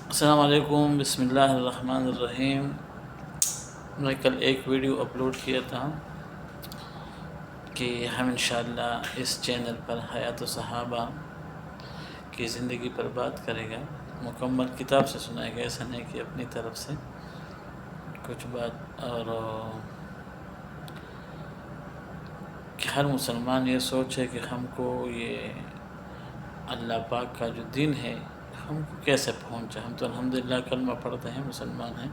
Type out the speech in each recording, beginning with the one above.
السلام علیکم، بسم اللہ الرحمن الرحیم۔ میں کل ایک ویڈیو اپلوڈ کیا تھا کہ ہم انشاءاللہ اس چینل پر حیات صحابہ کی زندگی پر بات کرے گا۔ مکمل کتاب سے سنائے گا، ایسا نہیں کہ اپنی طرف سے کچھ بات، اور کہ ہر مسلمان یہ سوچے کہ ہم کو یہ اللہ پاک کا جو دین ہے ہم کو کیسے پہنچا۔ ہم تو الحمدللہ کلمہ پڑھتے ہیں، مسلمان ہیں،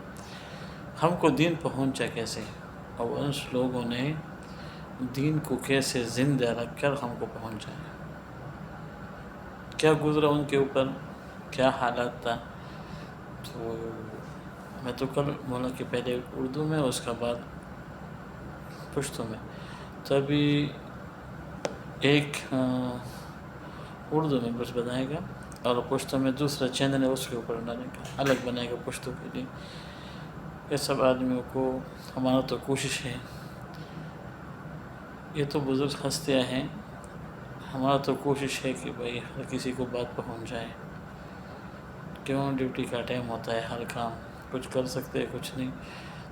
ہم کو دین پہنچا کیسے، اور ان لوگوں نے دین کو کیسے زندہ رکھ کر ہم کو پہنچایا، کیا گزرا ان کے اوپر، کیا حالات تھا۔ تو میں تو کل بولا کہ پہلے اردو میں، اس کے بعد پشتو میں، تو ابھی ایک اردو میں کچھ بتائے گا اور پشتو میں دوسرا چینل ہے اس کے اوپر ڈالے گا، الگ بنائے گا پشتو کے لیے۔ یہ سب آدمیوں کو ہمارا تو کوشش ہے، یہ تو بزرگ ہستیاں ہیں، ہمارا تو کوشش ہے کہ بھائی ہر کسی کو بات پہنچ جائے۔ کیوں، ڈیوٹی کا ٹائم ہوتا ہے، ہر کام کچھ کر سکتے ہیں، کچھ نہیں،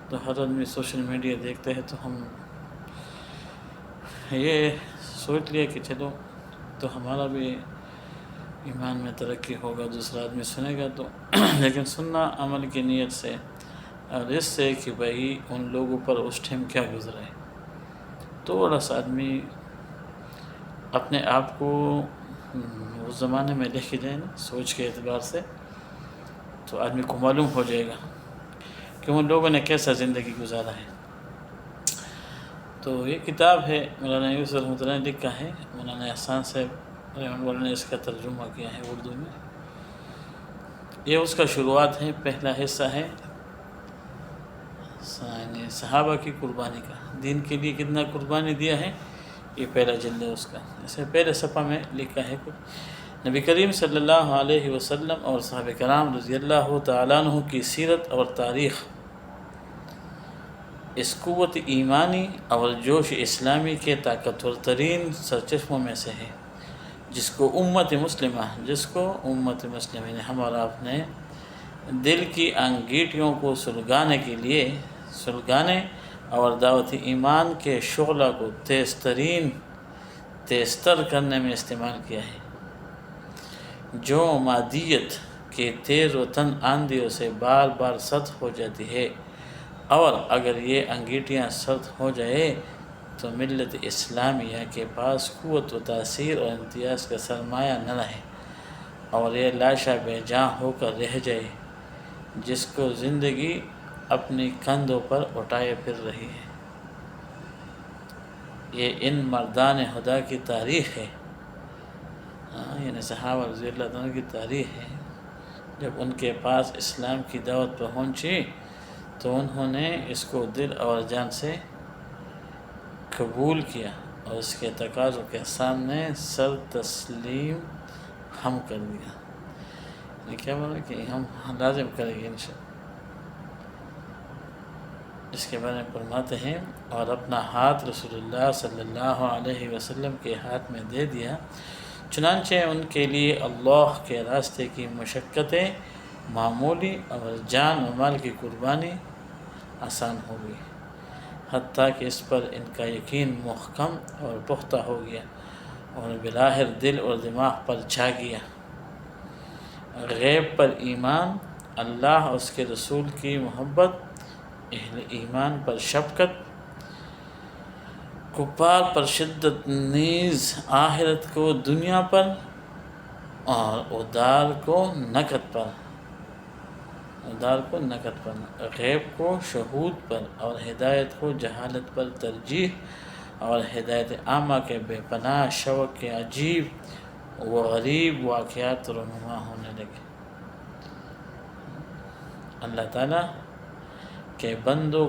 تو ہر آدمی سوشل میڈیا دیکھتے ہیں، تو ہم یہ سوچ لیا کہ چلو تو ہمارا بھی ایمان میں ترقی ہوگا، دوسرا آدمی سنے گا تو لیکن سننا عمل کی نیت سے، اور اس سے کہ بھائی ان لوگوں پر اس ٹائم کیا گزرا ہے، تھوڑا سا آدمی اپنے آپ کو اس زمانے میں لے کے جائے نا، سوچ کے اعتبار سے، تو آدمی کو معلوم ہو جائے گا کہ ان لوگوں نے کیسا زندگی گزارا ہے۔ تو یہ کتاب ہے، مولانا یوسف رحمۃ اللہ نے لکھا ہے، مولانا احسان صاحب رحمۃ اللہ نے اس کا ترجمہ کیا ہے اردو میں۔ یہ اس کا شروعات ہے، پہلا حصہ ہے صحابہ کی قربانی کا، دین کے لیے کتنا قربانی دیا ہے، یہ پہلا جلد ہے اس کا۔ اسے پہلے صفحہ میں لکھا ہے کچھ، نبی کریم صلی اللہ علیہ وسلم اور صحابہ کرام رضی اللہ تعالیٰ عنہ کی سیرت اور تاریخ اس قوت ایمانی اور جوش اسلامی کے طاقتور ترین سرچشموں میں سے ہے، جس کو امت مسلمہ نے ہم اور آپ نے دل کی انگیٹھیوں کو سلگانے اور دعوت ایمان کے شعلہ کو تیزتر کرنے میں استعمال کیا ہے، جو مادیت کے تیز و تن آندھیوں سے بار بار سرد ہو جاتی ہے، اور اگر یہ انگیٹھیاں سرد ہو جائے تو ملت اسلامیہ کے پاس قوت و تاثیر اور امتیاز کا سرمایہ نہ رہے، اور یہ لاشا بے جاں ہو کر رہ جائے، جس کو زندگی اپنی کندھوں پر اٹھائے پھر رہی ہے۔ یہ ان مردان خدا کی تاریخ ہے، یعنی صحابہ رضی اللہ عنہ کی تاریخ ہے۔ جب ان کے پاس اسلام کی دعوت پہنچی تو انہوں نے اس کو دل اور جان سے قبول کیا، اور اس کے تقاضوں کے سامنے سر تسلیم ہم کر دیا۔ یہ کیا بولا کہ ہم لازم کریں گے انشاءاللہ۔ اس کے بارے میں فرماتے ہیں، اور اپنا ہاتھ رسول اللہ صلی اللہ علیہ وسلم کے ہاتھ میں دے دیا، چنانچہ ان کے لیے اللہ کے راستے کی مشقتیں معمولی اور جان و مال کی قربانی آسان ہو گئی، حتیٰ کہ اس پر ان کا یقین محکم اور پختہ ہو گیا، اور بلاخر دل اور دماغ پر چھا گیا۔ غیب پر ایمان، اللہ اور اس کے رسول کی محبت، اہل ایمان پر شفقت، کفار پر شدت، نیز آخرت کو دنیا پر، اور ادار کو نکد پر، غیب کو شہود پر، اور ہدایت کو جہالت پر ترجیح، اور ہدایت عامہ کے بے پناہ شوق کے عجیب و غریب واقعات رونما ہونے لگے۔ اللہ تعالیٰ کے بندوں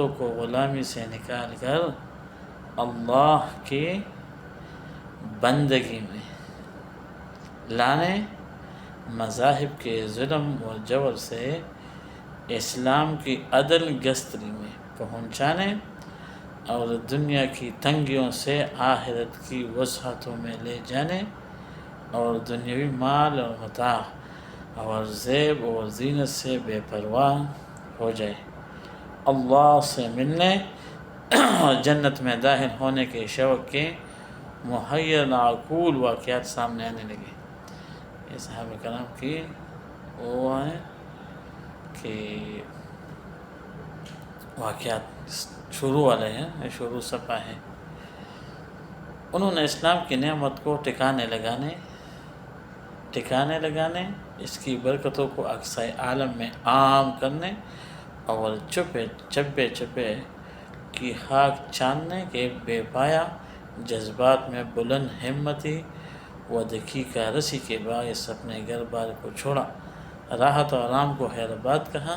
کو غلامی سے نکال کر اللہ کی بندگی میں لانے، مذاہب کے ظلم و جور سے اسلام کی عدل گستری میں پہنچانے، اور دنیا کی تنگیوں سے آخرت کی وسعتوں میں لے جانے اور دنیاوی مال اور متاع اور زیب اور زینت سے بے پرواہ ہو جائے، اللہ سے ملنے اور جنت میں داخل ہونے کے شوق کے محیر معقول واقعات سامنے آنے لگے۔ یہ صحابہ کرام کی وہ ہیں کہ واقعات شروع والے ہیں، شروع صفحہ ہے۔ انہوں نے اسلام کی نعمت کو ٹھکانے لگانے، اس کی برکتوں کو اقصائے عالم میں عام کرنے اور چپے کی خاک چھاننے کے بے پایا جذبات میں بلند ہمتی و دقیقہ رسی کے باعث اپنے گھر بار کو چھوڑا، راحت و آرام کو خیر آباد کہا،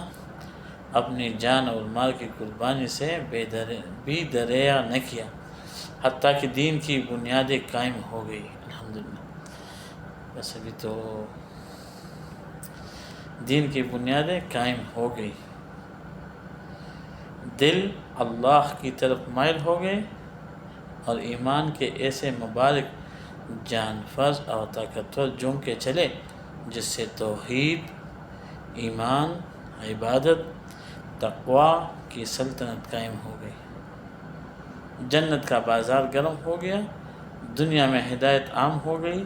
اپنی جان اور مال کی قربانی سے بھی دریا نہ کیا، حتیٰ کہ دین کی بنیادیں قائم ہو گئی۔ الحمدللہ، بس ابھی تو دین کی بنیادیں قائم ہو گئی، دل اللہ کی طرف مائل ہو گئے اور ایمان کے ایسے مبارک جانفز اور طاقتور جم کے چلے جس سے توحید، ایمان، عبادت، تقوی کی سلطنت قائم ہو گئی، جنت کا بازار گرم ہو گیا، دنیا میں ہدایت عام ہو گئی،